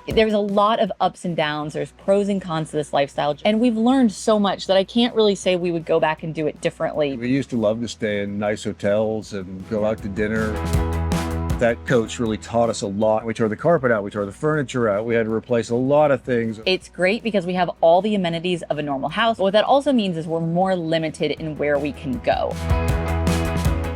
There's a lot of ups and downs. There's pros and cons to this lifestyle. And we've learned so much that I can't really say we would go back and do it differently. We used to love to stay in nice hotels and go out to dinner. That coach really taught us a lot. We tore the carpet out, we tore the furniture out, we had to replace a lot of things. It's great because we have all the amenities of a normal house. But what that also means is we're more limited in where we can go.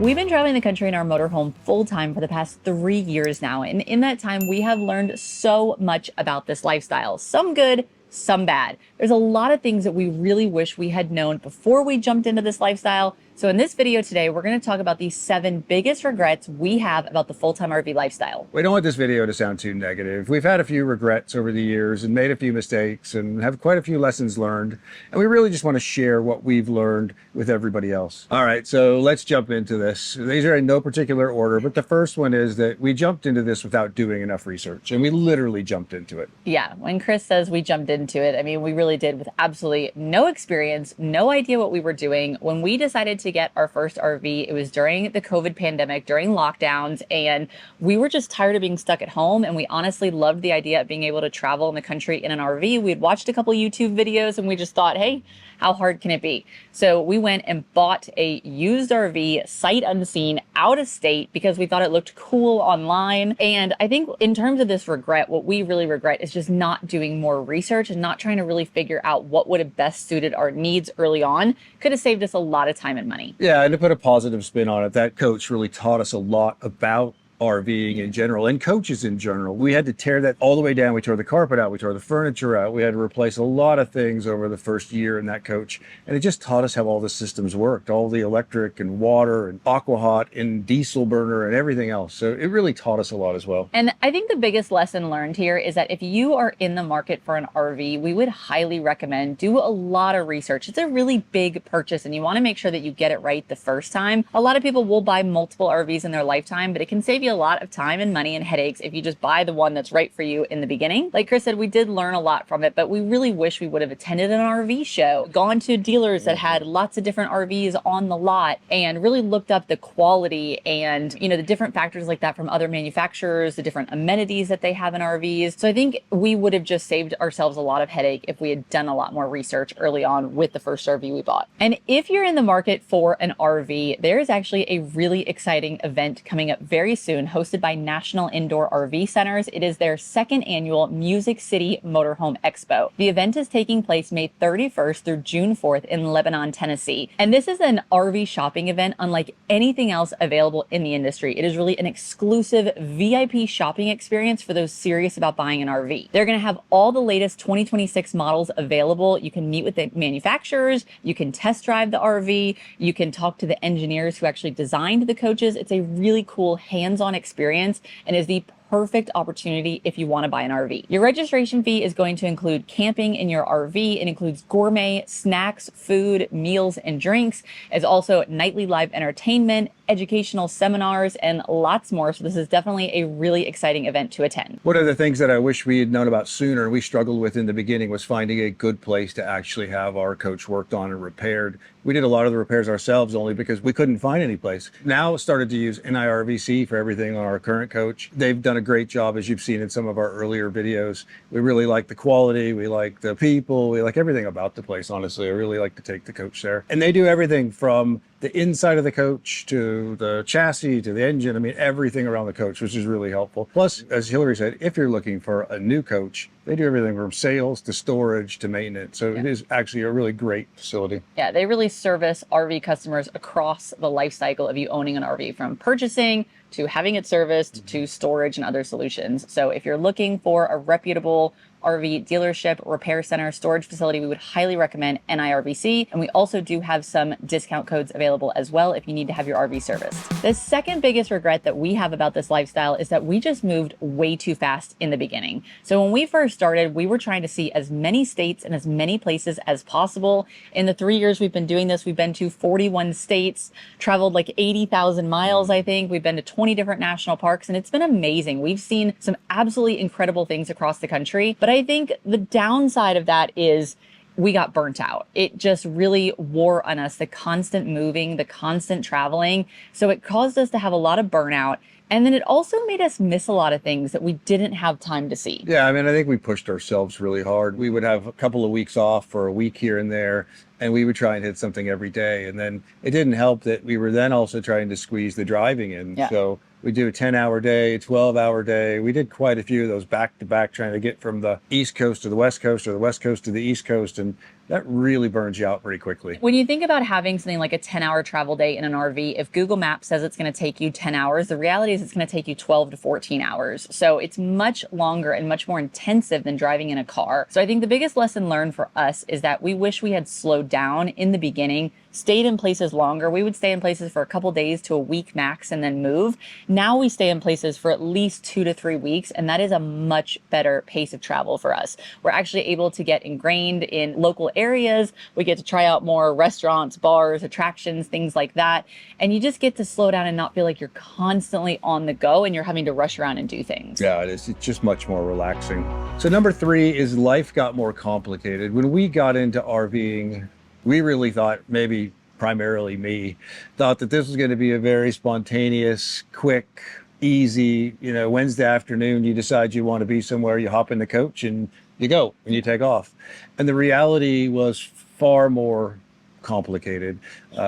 We've been traveling the country in our motorhome full-time for the past 3 years now. And in that time, we have learned so much about this lifestyle. Some good, some bad. There's a lot of things that we really wish we had known before we jumped into this lifestyle. So in this video today, we're going to talk about the 7 biggest regrets we have about the full-time RV lifestyle. We don't want this video to sound too negative. We've had a few regrets over the years and made a few mistakes and have quite a few lessons learned. And we really just want to share what we've learned with everybody else. All right, so let's jump into this. These are in no particular order, but the first one is that we jumped into this without doing enough research, and we literally jumped into it. Yeah, when Kris says we jumped into it, I mean, we really did with absolutely no experience, no idea what we were doing. When we decided to get our first RV, it was during the COVID pandemic, during lockdowns, and we were just tired of being stuck at home. And we honestly loved the idea of being able to travel in the country in an RV. We had watched a couple YouTube videos and we just thought, hey, how hard can it be? So we went and bought a used RV, sight unseen, out of state, because we thought it looked cool online. And I think in terms of this regret, what we really regret is just not doing more research and not trying to really figure out what would have best suited our needs early on. Could have saved us a lot of time and money. Yeah, and to put a positive spin on it, that coach really taught us a lot about RVing in general and coaches in general. We had to tear that all the way down. We tore the carpet out, we tore the furniture out. We had to replace a lot of things over the first year in that coach. And it just taught us how all the systems worked, all the electric and water and aqua hot and diesel burner and everything else. So it really taught us a lot as well. And I think the biggest lesson learned here is that if you are in the market for an RV, we would highly recommend do a lot of research. It's a really big purchase and you want to make sure that you get it right the first time. A lot of people will buy multiple RVs in their lifetime, but it can save you a lot of time and money and headaches if you just buy the one that's right for you in the beginning. Like Kris said, we did learn a lot from it, but we really wish we would have attended an RV show, gone to dealers that had lots of different RVs on the lot, and really looked up the quality and, you know, the different factors like that from other manufacturers, the different amenities that they have in RVs. So I think we would have just saved ourselves a lot of headache if we had done a lot more research early on with the first RV we bought. And if you're in the market for an RV, there is actually a really exciting event coming up very soon, hosted by National Indoor RV Centers. It is their 2nd annual Music City Motorhome Expo. The event is taking place May 31st through June 4th in Lebanon, Tennessee. And this is an RV shopping event unlike anything else available in the industry. It is really an exclusive VIP shopping experience for those serious about buying an RV. They're going to have all the latest 2026 models available. You can meet with the manufacturers, you can test drive the RV, you can talk to the engineers who actually designed the coaches. It's a really cool hands-on experience and is the perfect opportunity if you want to buy an RV. Your registration fee is going to include camping in your RV. It includes gourmet snacks, food, meals, and drinks. It's also nightly live entertainment, educational seminars, and lots more. So this is definitely a really exciting event to attend. One of the things that I wish we had known about sooner, we struggled with in the beginning, was finding a good place to actually have our coach worked on and repaired. We did a lot of the repairs ourselves only because we couldn't find any place. Now started to use NIRVC for everything on our current coach. They've done a great job, as you've seen in some of our earlier videos. We really like the quality, we like the people, we like everything about the place, honestly. I really like to take the coach there. And they do everything from the inside of the coach to the chassis to the engine. I mean, everything around the coach, which is really helpful. Plus, as Hillary said, if you're looking for a new coach, they do everything from sales to storage to maintenance. So it is actually a really great facility. Yeah, they really service RV customers across the life cycle of you owning an RV, from purchasing to having it serviced to storage and other solutions. So if you're looking for a reputable RV dealership, repair center, storage facility, we would highly recommend NIRVC. And we also do have some discount codes available as well if you need to have your RV serviced. The second biggest regret that we have about this lifestyle is that we just moved way too fast in the beginning. So when we first started, we were trying to see as many states and as many places as possible. In the 3 years we've been doing this, we've been to 41 states, traveled like 80,000 miles, I think. We've been to 20 different national parks, and it's been amazing. We've seen some absolutely incredible things across the country. But I think the downside of that is we got burnt out. It just really wore on us, the constant moving, the constant traveling. So it caused us to have a lot of burnout. And then it also made us miss a lot of things that we didn't have time to see. Yeah, I mean, I think we pushed ourselves really hard. We would have a couple of weeks off for a week here and there, and we would try and hit something every day. And then it didn't help that we were then also trying to squeeze the driving in. Yeah. So we do a 10-hour day, 12-hour day. We did quite a few of those back to back, trying to get from the East Coast to the West Coast or the West Coast to the East Coast. And that really burns you out pretty quickly. When you think about having something like a 10-hour travel day in an RV, if Google Maps says it's going to take you 10 hours, the reality is it's going to take you 12 to 14 hours. So it's much longer and much more intensive than driving in a car. So I think the biggest lesson learned for us is that we wish we had slowed down in the beginning, stayed in places longer. We would stay in places for a couple days to a week max and then move. Now we stay in places for at least 2 to 3 weeks, and that is a much better pace of travel for us. We're actually able to get ingrained in local areas. We get to try out more restaurants, bars, attractions, things like that. And you just get to slow down and not feel like you're constantly on the go and you're having to rush around and do things. Yeah, it is. It's just much more relaxing. So number 3 is life got more complicated. When we got into RVing, we really thought, maybe primarily me, thought that this was going to be a very spontaneous, quick, easy, Wednesday afternoon, you decide you want to be somewhere, you hop in the coach and you go and you take off. And the reality was far more complicated.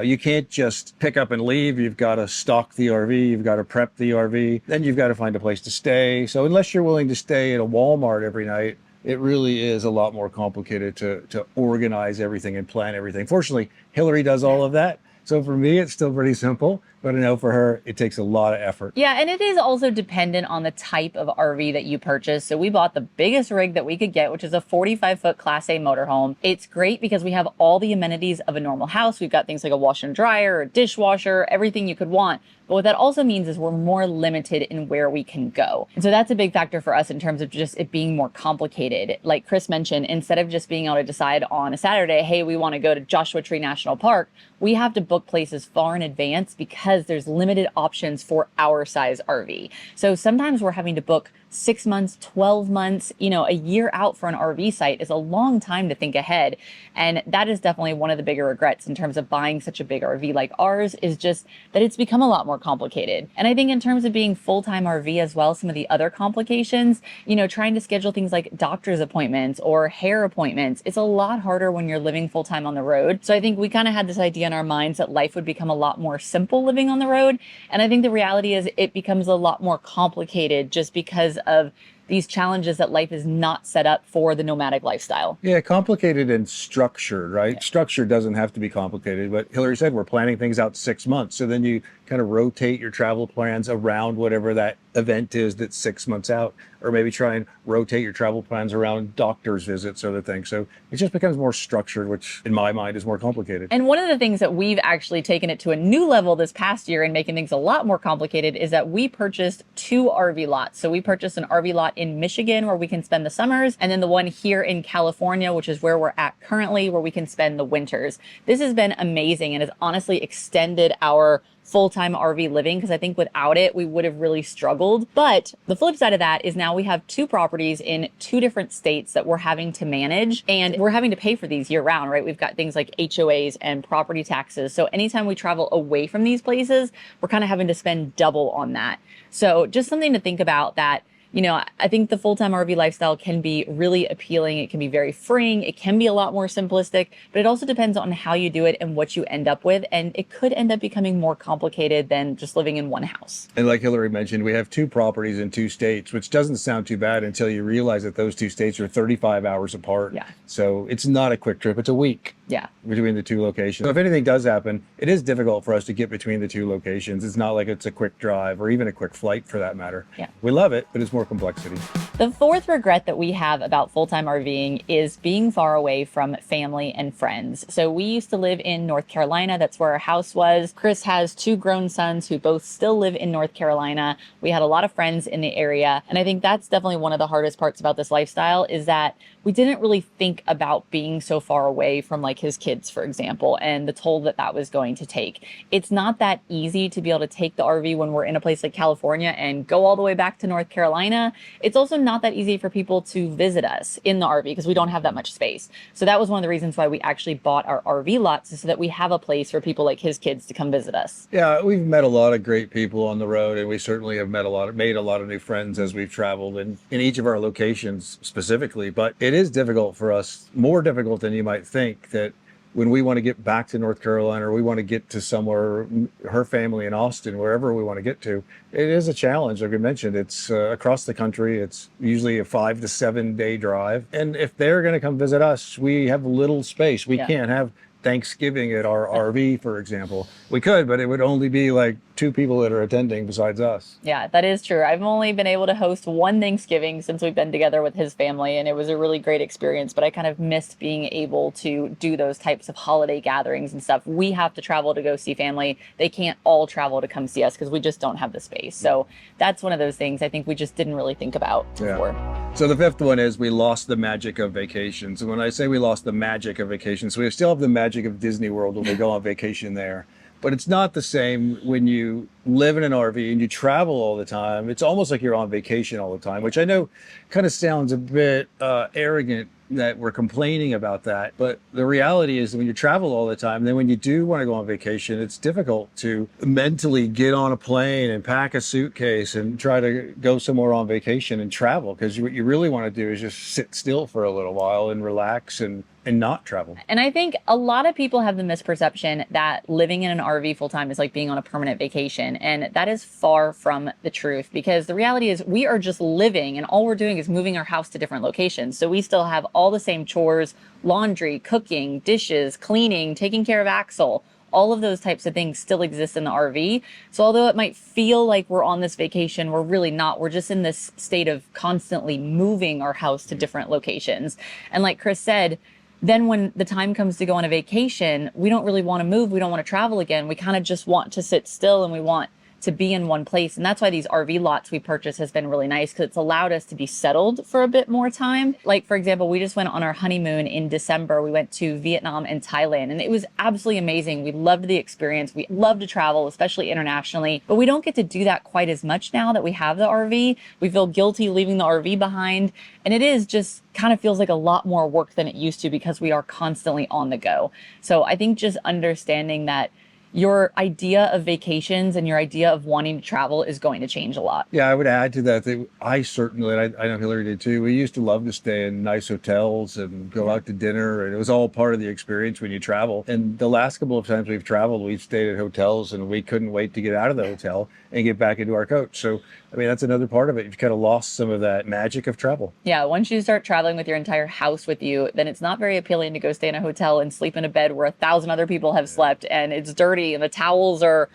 You can't just pick up and leave. You've got to stock the RV, you've got to prep the RV, then you've got to find a place to stay. So unless you're willing to stay at a Walmart every night, it really is a lot more complicated to organize everything and plan everything. Fortunately, Hillary does all of that. So for me, it's still pretty simple, but I know for her, it takes a lot of effort. Yeah, and it is also dependent on the type of RV that you purchase. So we bought the biggest rig that we could get, which is a 45-foot Class A motorhome. It's great because we have all the amenities of a normal house. We've got things like a washer and dryer, a dishwasher, everything you could want. But what that also means is we're more limited in where we can go. And so that's a big factor for us in terms of just it being more complicated. Like Kris mentioned, instead of just being able to decide on a Saturday, hey, we want to go to Joshua Tree National Park, we have to book places far in advance because there's limited options for our size RV. So sometimes we're having to book 6 months, 12 months, a year out for an RV site is a long time to think ahead. And that is definitely one of the bigger regrets in terms of buying such a big RV like ours, is just that it's become a lot more complicated. And I think in terms of being full-time RV as well, some of the other complications, trying to schedule things like doctor's appointments or hair appointments, it's a lot harder when you're living full-time on the road. So I think we kind of had this idea in our minds that life would become a lot more simple living on the road. And I think the reality is it becomes a lot more complicated just because of these challenges that life is not set up for the nomadic lifestyle. Yeah, complicated and structured, right? Yeah. Structure doesn't have to be complicated, but Hillary said we're planning things out 6 months. So then you kind of rotate your travel plans around whatever that event is that's 6 months out, or maybe try and rotate your travel plans around doctor's visits or other things. So it just becomes more structured, which in my mind is more complicated. And one of the things that we've actually taken it to a new level this past year and making things a lot more complicated is that we purchased 2 RV lots. So we purchased an RV lot in Michigan where we can spend the summers, and then the one here in California, which is where we're at currently, where we can spend the winters. This has been amazing and has honestly extended our full-time RV living, because I think without it, we would have really struggled. But the flip side of that is now we have 2 properties in 2 different states that we're having to manage, and we're having to pay for these year round, right? We've got things like HOAs and property taxes. So anytime we travel away from these places, we're kind of having to spend double on that. So just something to think about that. I think the full-time RV lifestyle can be really appealing. It can be very freeing. It can be a lot more simplistic, but it also depends on how you do it and what you end up with. And it could end up becoming more complicated than just living in one house. And like Hillary mentioned, we have 2 properties in 2 states, which doesn't sound too bad until you realize that those 2 states are 35 hours apart. Yeah. So it's not a quick trip. It's a week. Yeah. Between the 2 locations. So if anything does happen, it is difficult for us to get between the 2 locations. It's not like it's a quick drive or even a quick flight for that matter. Yeah. We love it, but it's more complexity. The 4th regret that we have about full-time RVing is being far away from family and friends. So we used to live in North Carolina. That's where our house was. Kris has 2 grown sons who both still live in North Carolina. We had a lot of friends in the area. And I think that's definitely one of the hardest parts about this lifestyle, is that we didn't really think about being so far away from like his kids, for example, and the toll that that was going to take. It's not that easy to be able to take the RV when we're in a place like California and go all the way back to North Carolina. It's also not not that easy for people to visit us in the RV because we don't have that much space. So that was one of the reasons why we actually bought our RV lots, so that we have a place for people like his kids to come visit us. Yeah, we've met a lot of great people on the road, and we certainly have made a lot of new friends as we've traveled in each of our locations specifically. But it is difficult for us, more difficult than you might think, that when we want to get back to North Carolina, or we want to get to somewhere, her family in Austin, wherever we want to get to, it is a challenge. Like I mentioned, it's across the country. It's usually a 5 to 7 day drive. And if they're going to come visit us, we have little space. We can't have Thanksgiving at our RV, for example. We could, but it would only be like 2 people that are attending besides us. Yeah, that is true. I've only been able to host one Thanksgiving since we've been together with his family, and it was a really great experience, but I kind of missed being able to do those types of holiday gatherings and stuff. We have to travel to go see family. They can't all travel to come see us because we just don't have the space. So that's one of those things I think we just didn't really think about before. So the 5th one is we lost the magic of vacations. And when I say we lost the magic of vacations, we still have the magic of Disney World when we go on vacation there. But it's not the same when you live in an RV and you travel all the time. It's almost like you're on vacation all the time, which I know kind of sounds a bit arrogant that we're complaining about that. But the reality is that when you travel all the time, then when you do want to go on vacation, it's difficult to mentally get on a plane and pack a suitcase and try to go somewhere on vacation and travel. Because what you really want to do is just sit still for a little while and relax and not travel. And I think a lot of people have the misperception that living in an RV full time is like being on a permanent vacation. And that is far from the truth, because the reality is we are just living, and all we're doing is moving our house to different locations. So we still have all the same chores: laundry, cooking, dishes, cleaning, taking care of Axel. All of those types of things still exist in the RV. So although it might feel like we're on this vacation, we're really not. We're just in this state of constantly moving our house to different locations. And like Kris said, then when the time comes to go on a vacation, we don't really want to move. We don't want to travel again. We kind of just want to sit still, and we want to be in one place. And that's why these RV lots we purchased has been really nice, because it's allowed us to be settled for a bit more time. Like, for example, we just went on our honeymoon in December. We went to Vietnam and Thailand, and it was absolutely amazing. We loved the experience. We love to travel, especially internationally, but we don't get to do that quite as much now that we have the RV. We feel guilty leaving the RV behind. And it is just kind of feels like a lot more work than it used to, because we are constantly on the go. So I think just understanding that your idea of vacations and your idea of wanting to travel is going to change a lot. Yeah, I would add to that I certainly, and I know Hillary did too, we used to love to stay in nice hotels and go out to dinner, and it was all part of the experience when you travel. And the last couple of times we've traveled, we've stayed at hotels and we couldn't wait to get out of the hotel and get back into our coach. So, I mean, that's another part of it. You've kind of lost some of that magic of travel. Yeah, once you start traveling with your entire house with you, then it's not very appealing to go stay in a hotel and sleep in a bed where 1,000 other people have slept, and it's dirty and the towels are,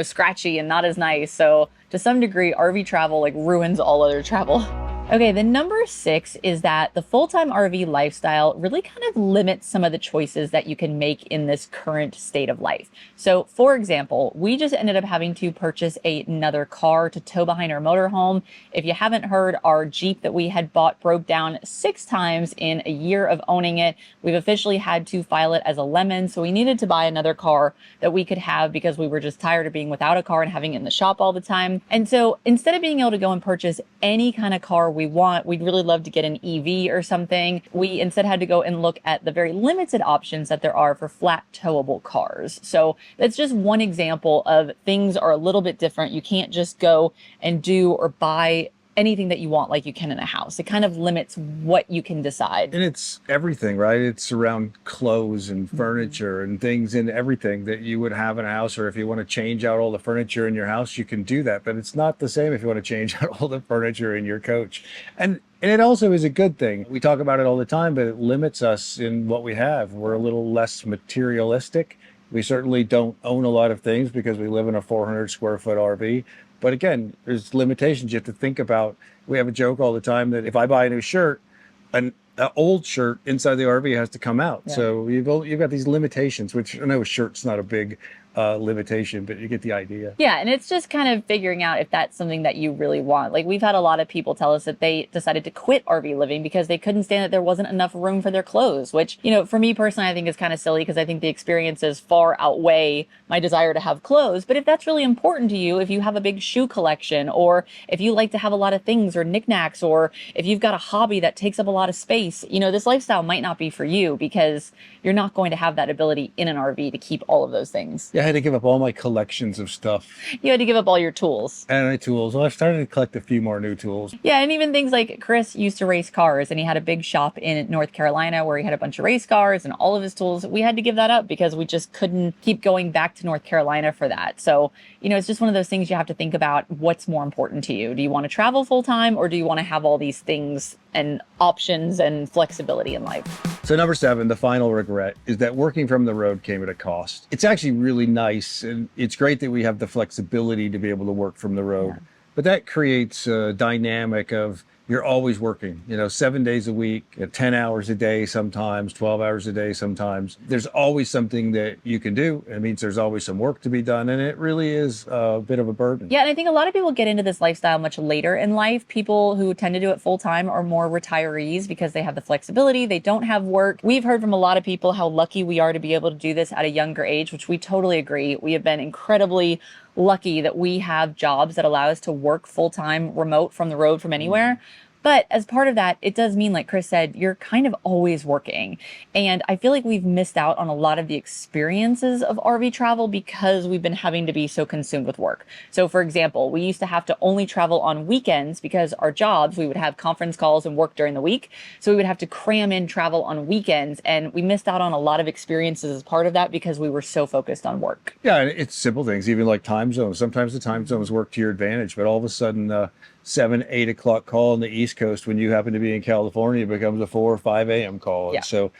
scratchy and not as nice. So to some degree, RV travel like ruins all other travel. Okay, the number 6 is that the full-time RV lifestyle really kind of limits some of the choices that you can make in this current state of life. So, for example, we just ended up having to purchase another car to tow behind our motorhome. If you haven't heard, our Jeep that we had bought broke down 6 times in a year of owning it. We've officially had to file it as a lemon, so we needed to buy another car that we could have because we were just tired of being without a car and having it in the shop all the time. And so instead of being able to go and purchase any kind of car we'd really love to get an EV or something. We instead had to go and look at the very limited options that there are for flat towable cars. So that's just one example of things are a little bit different. You can't just go and do or buy anything that you want like you can in a house. It kind of limits what you can decide. And it's everything, right? It's around clothes and furniture and things and everything that you would have in a house. Or if you want to change out all the furniture in your house, you can do that. But it's not the same if you want to change out all the furniture in your coach. And it also is a good thing. We talk about it all the time, but it limits us in what we have. We're a little less materialistic. We certainly don't own a lot of things because we live in a 400 square foot RV. But again, there's limitations you have to think about. We have a joke all the time that if I buy a new shirt, an old shirt inside the RV has to come out. Yeah. So you've got these limitations, which I know a shirt's not a big limitation, but you get the idea. Yeah, and it's just kind of figuring out if that's something that you really want. Like we've had a lot of people tell us that they decided to quit RV living because they couldn't stand that there wasn't enough room for their clothes, which, for me personally, I think is kind of silly because I think the experiences far outweigh my desire to have clothes. But if that's really important to you, if you have a big shoe collection, or if you like to have a lot of things or knickknacks, or if you've got a hobby that takes up a lot of space, this lifestyle might not be for you because you're not going to have that ability in an RV to keep all of those things. Yeah, I had to give up all my collections of stuff. You had to give up all your tools. And my tools. Well, I've started to collect a few more new tools. Yeah, and even things like Kris used to race cars, and he had a big shop in North Carolina where he had a bunch of race cars and all of his tools. We had to give that up because we just couldn't keep going back to North Carolina for that. So, it's just one of those things you have to think about what's more important to you. Do you want to travel full time, or do you want to have all these things and options and flexibility in life? So number 7, the final regret, is that working from the road came at a cost. It's actually really nice, and it's great that we have the flexibility to be able to work from the road. Yeah. But that creates a dynamic of you're always working, 7 days a week, 10 hours a day sometimes, 12 hours a day sometimes. There's always something that you can do. It means there's always some work to be done, and it really is a bit of a burden. Yeah, and I think a lot of people get into this lifestyle much later in life. People who tend to do it full time are more retirees because they have the flexibility, they don't have work. We've heard from a lot of people how lucky we are to be able to do this at a younger age, which we totally agree. We have been incredibly lucky that we have jobs that allow us to work full-time remote from the road from anywhere. But as part of that, it does mean, like Kris said, you're kind of always working. And I feel like we've missed out on a lot of the experiences of RV travel because we've been having to be so consumed with work. So for example, we used to have to only travel on weekends because our jobs, we would have conference calls and work during the week. So we would have to cram in travel on weekends. And we missed out on a lot of experiences as part of that because we were so focused on work. Yeah, and it's simple things, even like time zones. Sometimes the time zones work to your advantage, but all of a sudden, 7, 8 o'clock call on the East Coast when you happen to be in California becomes a 4 or 5 a.m. call. Yeah. And so,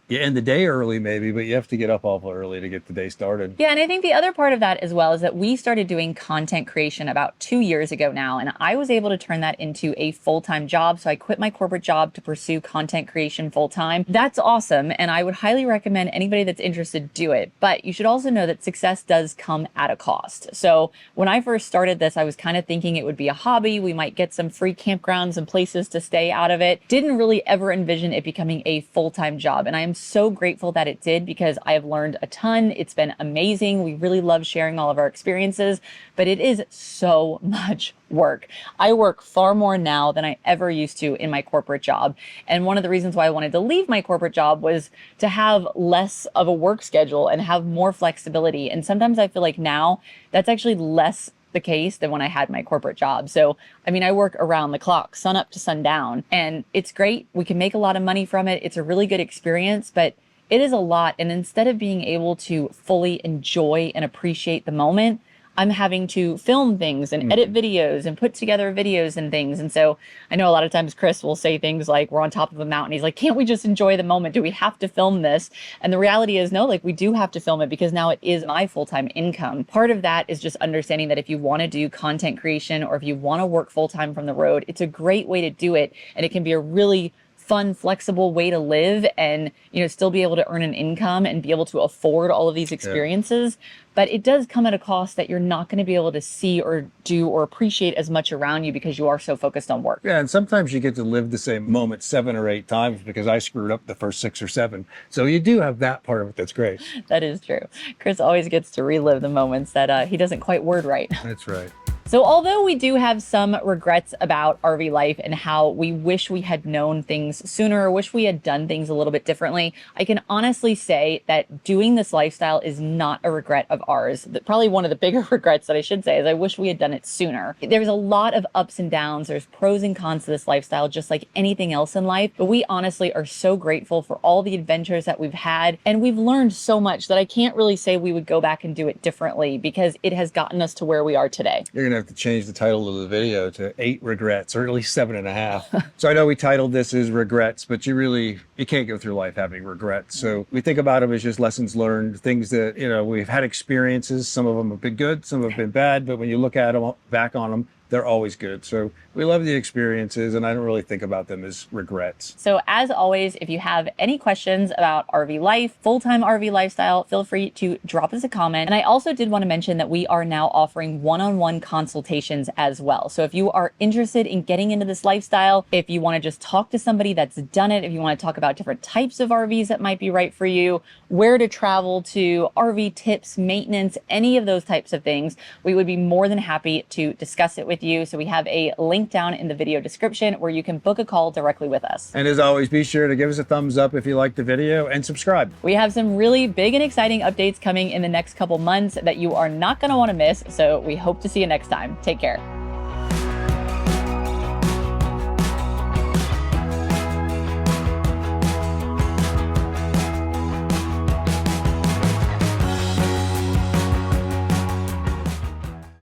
you end the day early maybe, but you have to get up awful early to get the day started. Yeah, and I think the other part of that as well is that we started doing content creation about 2 years ago now, and I was able to turn that into a full-time job. So I quit my corporate job to pursue content creation full-time. That's awesome, and I would highly recommend anybody that's interested do it. But you should also know that success does come at a cost. So when I first started this, I was kind of thinking it would be a hobby. We might get some free campgrounds and places to stay out of it. Didn't really ever envision it becoming a full-time job, and I am so grateful that it did because I have learned a ton. It's been amazing. We really love sharing all of our experiences, but it is so much work. I work far more now than I ever used to in my corporate job. And one of the reasons why I wanted to leave my corporate job was to have less of a work schedule and have more flexibility. And sometimes I feel like now that's actually less the case than when I had my corporate job. So, I work around the clock, sun up to sundown, and it's great. We can make a lot of money from it. It's a really good experience, but it is a lot. And instead of being able to fully enjoy and appreciate the moment, I'm having to film things and edit videos and put together videos and things. And so I know a lot of times Kris will say things like, we're on top of a mountain. He's like, can't we just enjoy the moment? Do we have to film this? And the reality is no, we do have to film it because now it is my full-time income. Part of that is just understanding that if you want to do content creation or if you want to work full-time from the road, it's a great way to do it. And it can be a really fun, flexible way to live and, still be able to earn an income and be able to afford all of these experiences. Yeah. But it does come at a cost that you're not going to be able to see or do or appreciate as much around you because you are so focused on work. Yeah, and sometimes you get to live the same moment 7 or 8 times because I screwed up the first 6 or 7. So you do have that part of it that's great. That is true. Kris always gets to relive the moments that he doesn't quite word right. That's right. So although we do have some regrets about RV life and how we wish we had known things sooner or wish we had done things a little bit differently, I can honestly say that doing this lifestyle is not a regret of ours. Probably one of the bigger regrets that I should say is I wish we had done it sooner. There's a lot of ups and downs. There's pros and cons to this lifestyle, just like anything else in life. But we honestly are so grateful for all the adventures that we've had. And we've learned so much that I can't really say we would go back and do it differently because it has gotten us to where we are today. You're going to have to change the title of the video to 8 regrets, or at least 7.5. So I know we titled this as regrets, but you can't go through life having regrets. So we think about them as just lessons learned, things that, we've had experiences. Some of them have been good, some have been bad, but when you look at them, back on them, they're always good. So we love the experiences, and I don't really think about them as regrets. So as always, if you have any questions about RV life, full-time RV lifestyle, feel free to drop us a comment. And I also did want to mention that we are now offering one-on-one consultations as well. So if you are interested in getting into this lifestyle, if you want to just talk to somebody that's done it, if you want to talk about different types of RVs that might be right for you, where to travel to, RV tips, maintenance, any of those types of things, we would be more than happy to discuss it with you. So we have a link down in the video description where you can book a call directly with us. And as always, be sure to give us a thumbs up if you liked the video and subscribe. We have some really big and exciting updates coming in the next couple months that you are not going to want to miss. So we hope to see you next time. Take care.